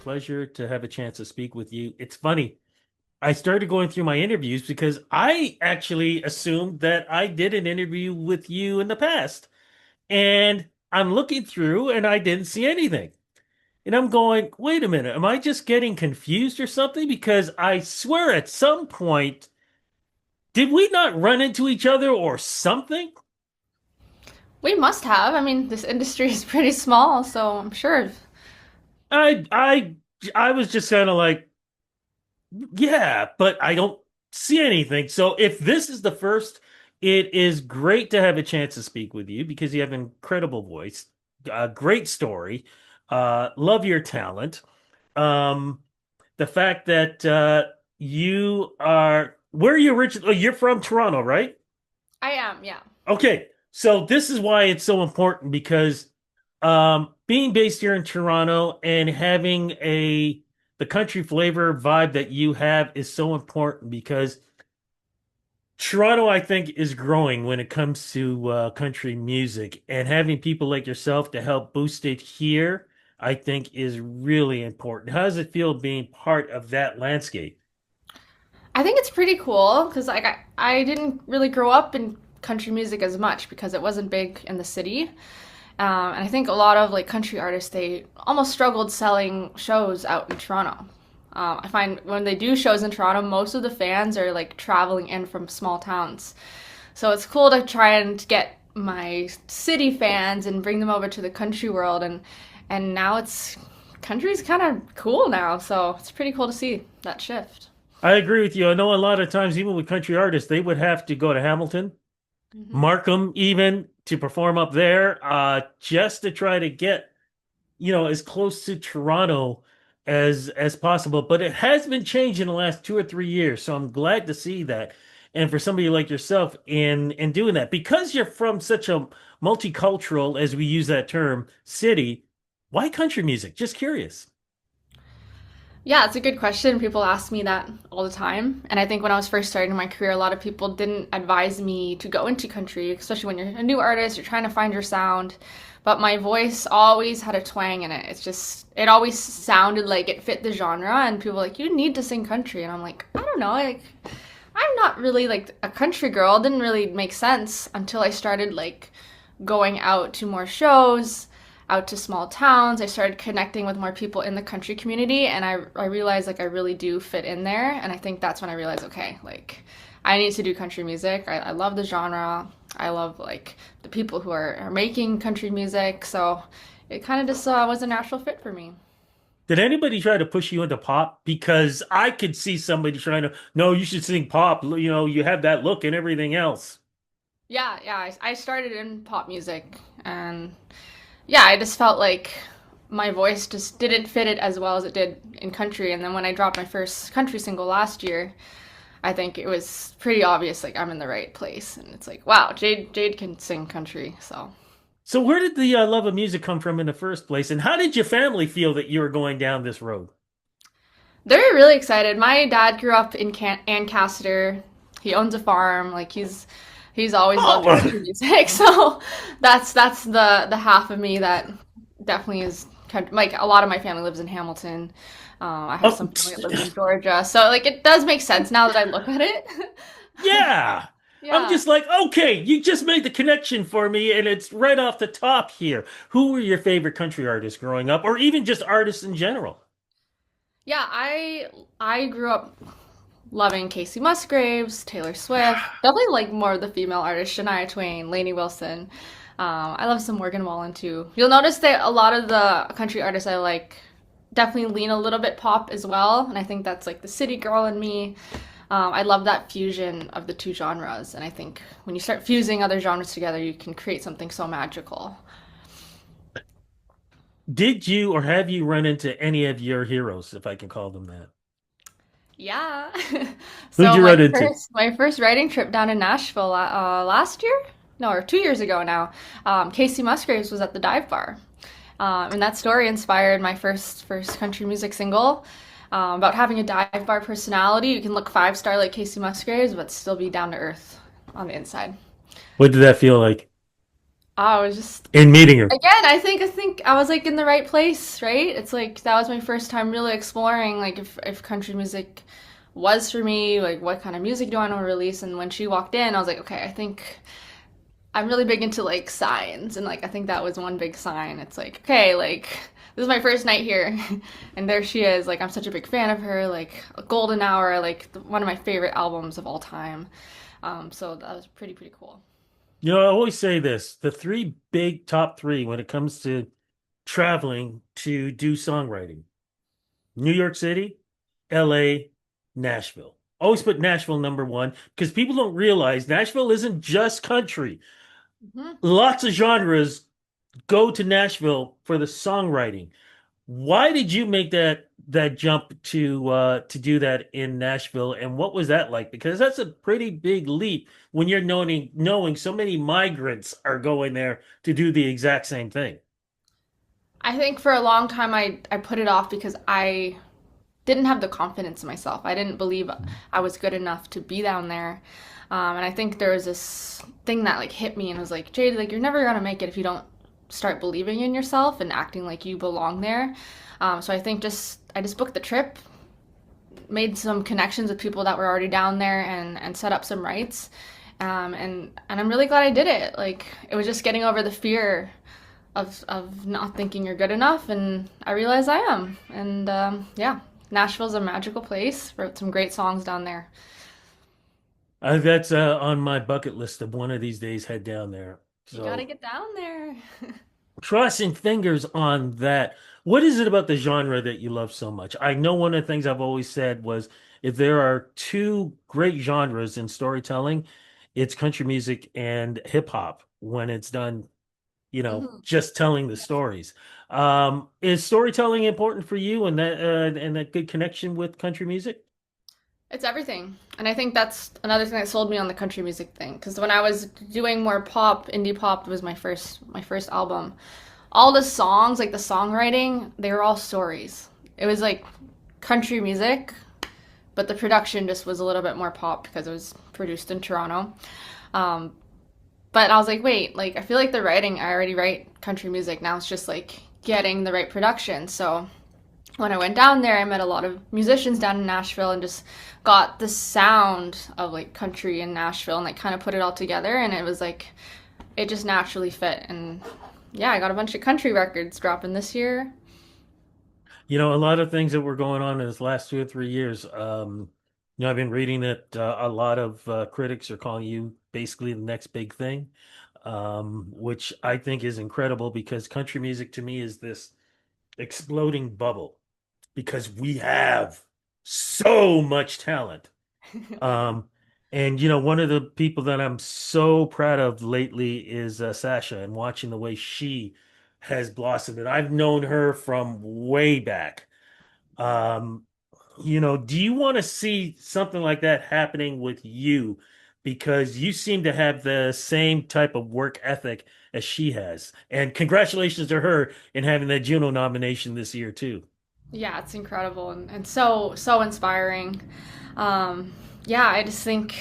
pleasure to have a chance to speak with you. It's funny. I started going through my interviews because I actually assumed that I did an interview with you in the past. And I'm looking through and I didn't see anything. And I'm going, wait a minute, am I just getting confused or something? Because I swear at some point, did we not run into each other or something? We must have. I mean, this industry is pretty small, so I'm sure. I I I was just kind of like, yeah, but I don't see anything. So if this is the first, it is great to have a chance to speak with you because you have an incredible voice, great story, love your talent. Um, the fact that where are you originally? Oh, you're from Toronto, right? I am, yeah. Okay, so this is why it's so important because being based here in Toronto and having a the country flavor vibe that you have is so important because Toronto, I think, is growing when it comes to country music, and having people like yourself to help boost it here, I think, is really important. How does it feel being part of that landscape? I think it's pretty cool because I didn't really grow up in country music as much because it wasn't big in the city. And I think a lot of like country artists they almost struggled selling shows out in Toronto. I find when they do shows in Toronto, most of the fans are like traveling in from small towns. So it's cool to try and get my city fans and bring them over to the country world and now it's country's kind of cool now, so it's pretty cool to see that shift. I agree with you. I know a lot of times, even with country artists, they would have to go to Hamilton, Hmm. Markham, even to perform up there, just to try to get as close to Toronto as possible. But it has been changed in the last 2 or 3 years, so I'm glad to see that. And for somebody like yourself in doing that, because you're from such a multicultural, as we use that term, city, why country music? Just curious. Yeah, it's a good question. People ask me that all the time. And I think when I was first starting my career, a lot of people didn't advise me to go into country, especially when you're a new artist, you're trying to find your sound. But my voice always had a twang in it. It always sounded like it fit the genre. And people were like, you need to sing country. And I'm like, I don't know. Like, I'm not really like a country girl. It didn't really make sense until I started like going out to more shows, out to small towns. I started connecting with more people in the country community, and I realized like I really do fit in there. And I think that's when I realized, okay, like I need to do country music. I love the genre. I love like the people who are making country music. So it kind of just was a natural fit for me. Did anybody try to push you into pop? Because I could see somebody trying to, no, you should sing pop. You have that look and everything else. Yeah, yeah. I started in pop music, and yeah, I just felt like my voice just didn't fit it as well as it did in country. And then when I dropped my first country single last year, I think it was pretty obvious like I'm in the right place. And it's like, wow, Jade can sing country. So So where did the love of music come from in the first place? And how did your family feel that you were going down this road? they're really excited. My dad grew up in Ancaster. He owns a farm. Like he's always loved Oh, country music. So that's the half of me that definitely is like a lot of my family lives in Hamilton. I have oh, some family that lives in Georgia, so like it does make sense now that I look at it. yeah. I'm Yeah, just like, okay, you just made the connection for me, and it's right off the top here. Who were your favorite country artists growing up, or even just artists in general? yeah. I grew up loving Casey Musgraves, Taylor Swift, definitely like more of the female artists, Shania Twain, Lainey Wilson. I love some Morgan Wallen too. You'll notice that a lot of the country artists I like definitely lean a little bit pop as well, and I think that's like the city girl in me. I love that fusion of the two genres, and I think when you start fusing other genres together, you can create something so magical. Did you or have you run into any of your heroes, if I can call them that? Yeah. Who'd So you run into? my first writing trip down in Nashville last year, no, or 2 years ago now. Casey Musgraves was at the dive bar, and that story inspired my first country music single. About having a dive bar personality, you can look 5 star like Casey Musgraves, but still be down to earth on the inside. What did that feel like? I was just in meeting her? again, I think I was like in the right place, right? It's like that was my first time really exploring like if country music was for me, like what kind of music do I want to release? And when she walked in, I was like, okay, I think I'm really big into like signs, and like I think that was one big sign. It's like, okay, like this is my first night here, and there she is. Like I'm such a big fan of her. Like a Golden Hour, like one of my favorite albums of all time. So that was pretty cool. You know, I always say this, the three big top three when it comes to traveling to do songwriting: New York City, LA, Nashville. Always put Nashville number one because people don't realize Nashville isn't just country. Hmm. Lots of genres go to Nashville for the songwriting. Why did you make that jump to do that in Nashville, and what was that like? Because that's a pretty big leap when you're knowing so many migrants are going there to do the exact same thing. I think for a long time I put it off because I didn't have the confidence in myself. I didn't believe I was good enough to be down there. And I think there was this thing that like hit me and was like, Jade, like you're never gonna make it if you don't start believing in yourself and acting like you belong there. So I think just I just booked the trip, made some connections with people that were already down there, and set up some rights. And I'm really glad I did it. Like it was just getting over the fear of not thinking you're good enough, and I realize I am. And yeah, Nashville's a magical place. Wrote some great songs down there. That's on my bucket list of one of these days head down there. You gotta So get down there. crossing fingers on that. What is it about the genre that you love so much? I know one of the things I've always said was if there are two great genres in storytelling, it's country music and hip hop when it's done, Mhm. just telling the stories. Is storytelling important for you and that good connection with country music? It's everything. And I think that's another thing that sold me on the country music thing. Because when I was doing more pop, indie pop was my first album. All the songs, like the songwriting, they were all stories. It was like country music, but the production just was a little bit more pop because it was produced in Toronto. Um, but I was like, wait, like I feel like the writing, I already write country music. Now it's just like getting the right production. So when I went down there, I met a lot of musicians down in Nashville and just got the sound of like country in Nashville and like kind of put it all together. And it was like, it just naturally fit. And yeah, I got a bunch of country records dropping this year. A lot of things that were going on in this last 2 or 3 years. I've been reading that a lot of critics are calling you basically the next big thing, which I think is incredible because country music to me is this exploding bubble because we have so much talent. Um, and one of the people that I'm so proud of lately is Sasha, and watching the way she has blossomed. And I've known her from way back. Um, do you want to see something like that happening with you? Because you seem to have the same type of work ethic as she has. And congratulations to her in having that Juno nomination this year too. Yeah, it's incredible and so inspiring. Um, yeah, I just think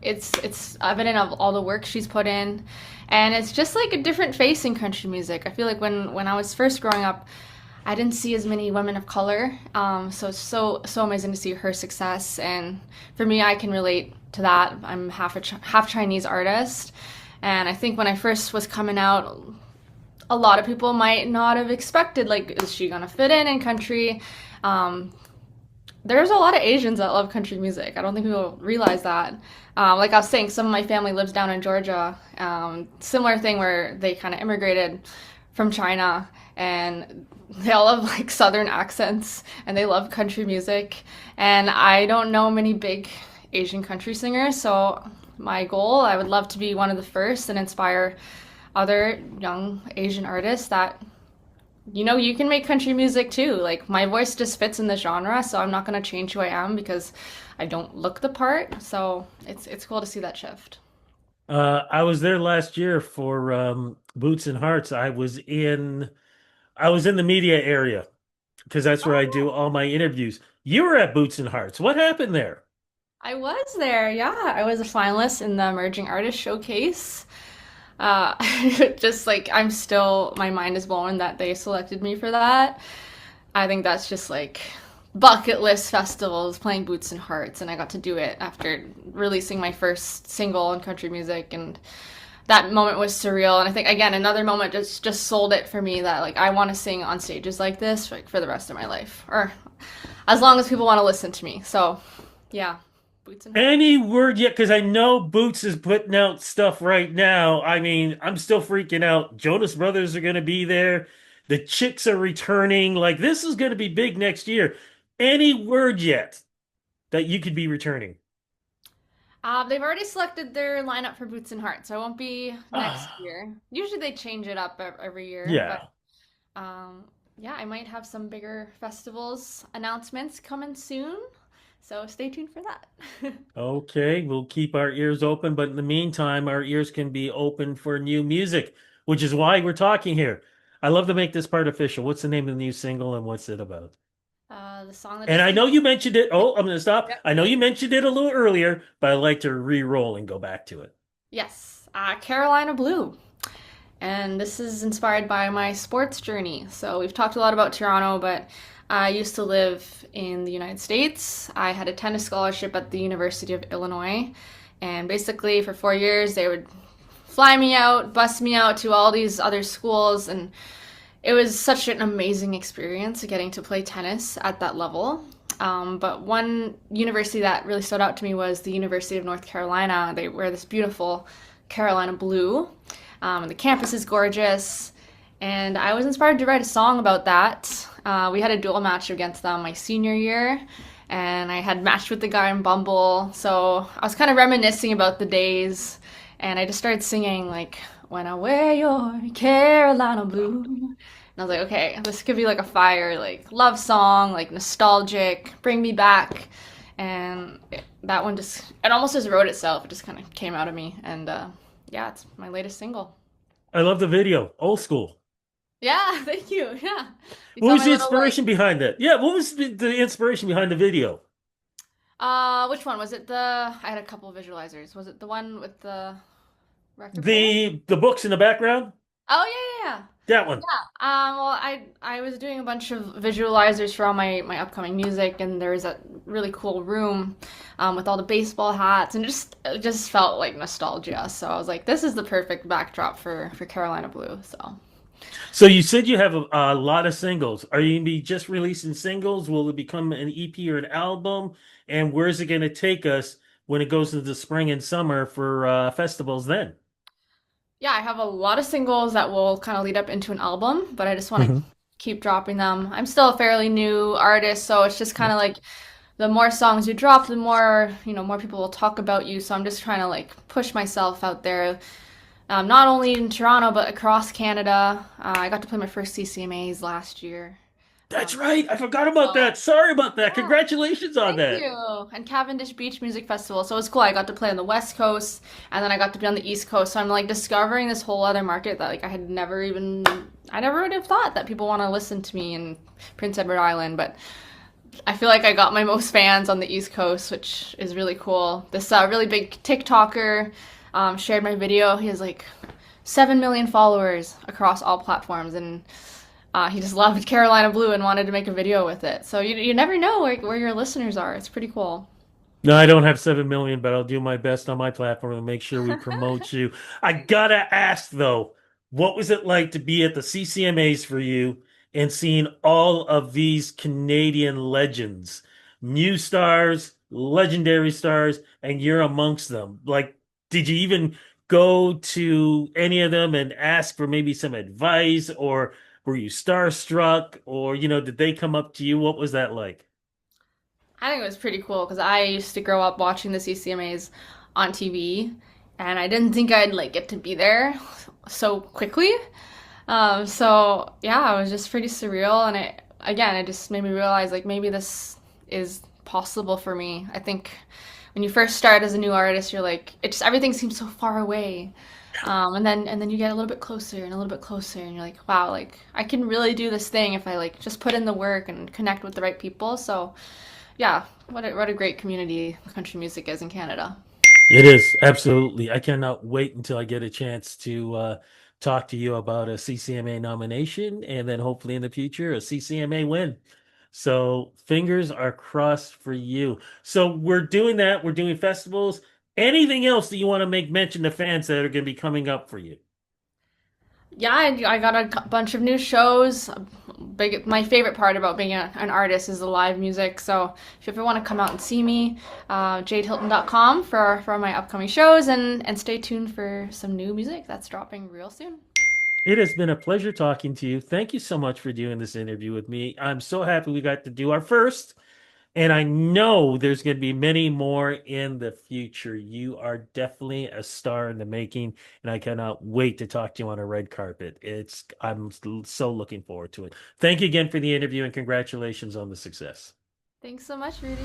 it's evident of all the work she's put in, and it's just like a different face in country music. I feel like when I was first growing up, I didn't see as many women of color. So it's so amazing to see her success, and for me, I can relate to that. I'm half Chinese artist, and I think when I first was coming out, a lot of people might not have expected like, is she gonna fit in country? Um, there's a lot of Asians that love country music. I don't think people realize that. Like I was saying, some of my family lives down in Georgia. Similar thing where they kind of immigrated from China, and they all have like southern accents and they love country music. And I don't know many big Asian country singers, so my goal, I would love to be one of the first and inspire other young Asian artists that you can make country music too. Like my voice just fits in the genre, so I'm not gonna change who I am because I don't look the part. So it's cool to see that shift. I was there last year for Boots and Hearts. I was in the media area because that's where I do Oh, all my interviews. You were at Boots and Hearts. What happened there? I was there. Yeah, I was a finalist in the Emerging Artist Showcase. Uh, just like I'm still, my mind is blown that they selected me for that. I think that's just like bucket list festivals, playing Boots and Hearts, and I got to do it after releasing my first single in country music, and that moment was surreal. And I think again another moment just sold it for me that like I want to sing on stages like this like for the rest of my life, or as long as people want to listen to me. So yeah, Boots and Hearts. Any word yet? Because I know Boots is putting out stuff right now. I mean, I'm still freaking out. Jonas Brothers are going to be there. The Chicks are returning. Like, this is going to be big next year. Any word yet that you could be returning? They've already selected their lineup for Boots and Hearts, so it won't be next Ah, year. Usually they change it up every year, but yeah. um, yeah, I might have some bigger festivals announcements coming soon, so stay tuned for that. Okay, we'll keep our ears open, but in the meantime, our ears can be open for new music, which is why we're talking here. I love to make this part official. What's the name of the new single and what's it about? The song that And just I came. know you mentioned it. Oh, I'm going to stop. Yep. I know you mentioned it a little earlier, but I'd like to re-roll and go back to it. Yes, Carolina Blue. And this is inspired by my sports journey. So we've talked a lot about Toronto, but I used to live in the United States. I had a tennis scholarship at the University of Illinois. And basically, for 4 years, they would fly me out, bus me out to all these other schools. And it was such an amazing experience getting to play tennis at that level. But one university that really stood out to me was the University of North Carolina. They wear this beautiful Carolina blue. And the campus is gorgeous. And I was inspired to write a song about that. We had a dual match against them my senior year, and I had matched with the guy in Bumble. So I was kind of reminiscing about the days, and I just started singing like "When I Wear Your Carolina Blue." And I was like, okay, this could be like a fire, like love song, like nostalgic, bring me back. And that one just, it almost just wrote itself. It just kind of came out of me. And yeah, it's my latest single. I love the video, old school. Yeah, thank you. Yeah. You What saw was my the little like inspiration behind that? Yeah, what was the inspiration behind the video? which one was it? I had a couple of visualizers. Was it the one with the record player? The books in the background? Oh yeah, yeah, yeah. That one. Well, I was doing a bunch of visualizers for all my upcoming music, and there was a really cool room, with all the baseball hats, and it just felt like nostalgia. So I was like, this is the perfect backdrop for Carolina Blue. So. So you said you have a lot of singles. Are you going to be just releasing singles? Will it become an EP or an album? And where's it going to take us when it goes into the spring and summer for festivals then? Yeah, I have a lot of singles that will kind of lead up into an album, but I just want to Mhm. keep dropping them. I'm still a fairly new artist, so it's just kind of like the more songs you drop, the more, more people will talk about you. So I'm just trying to like push myself out there, not only in Toronto, but across Canada. I got to play my first CCMAs last year. That's right. I forgot about So that. Sorry about that. yeah. Congratulations on Thank that. you. And Cavendish Beach Music Festival. So it was cool. I got to play on the West Coast and then I got to be on the East Coast. So I'm like discovering this whole other market that like I never would have thought that people want to listen to me in Prince Edward Island, but I feel like I got my most fans on the East Coast, which is really cool. This really big TikToker shared my video. He has like 7 million followers across all platforms, and he just loved Carolina Blue and wanted to make a video with it. So you never know where your listeners are. It's pretty cool. No, I don't have 7 million, but I'll do my best on my platform to make sure we promote you. I gotta ask though, what was it like to be at the CCMAs for you and seeing all of these Canadian legends, new stars, legendary stars, and you're amongst them? Like, did you even go to any of them and ask for maybe some advice, or were you starstruck, or, did they come up to you? What was that like? I think it was pretty cool because I used to grow up watching the CCMAs on TV, and I didn't think I'd like get to be there so quickly. So yeah, it was just pretty surreal, and it just made me realize like maybe this is possible for me. I think when you first start as a new artist, you're like everything seems so far away, and then you get a little bit closer and a little bit closer, and you're like, wow, like I can really do this thing if I like just put in the work and connect with the right people. So yeah, what a great community country music is in Canada. It is absolutely. I cannot wait until I get a chance to talk to you about a CCMA nomination and then hopefully in the future a CCMA win. So fingers are crossed for you. So we're doing that. We're doing festivals. Anything else that you want to make mention to fans that are going to be coming up for you? Yeah, I got a bunch of new shows. My favorite part about being an artist is the live music. So if you ever want to come out and see me, jadehilton.com for my upcoming shows, and stay tuned for some new music that's dropping real soon. It has been a pleasure talking to you. Thank you so much for doing this interview with me. I'm so happy we got to do our first. And I know there's going to be many more in the future. You are definitely a star in the making, and I cannot wait to talk to you on a red carpet. I'm so looking forward to it. Thank you again for the interview and congratulations on the success. Thanks so much, Rudy.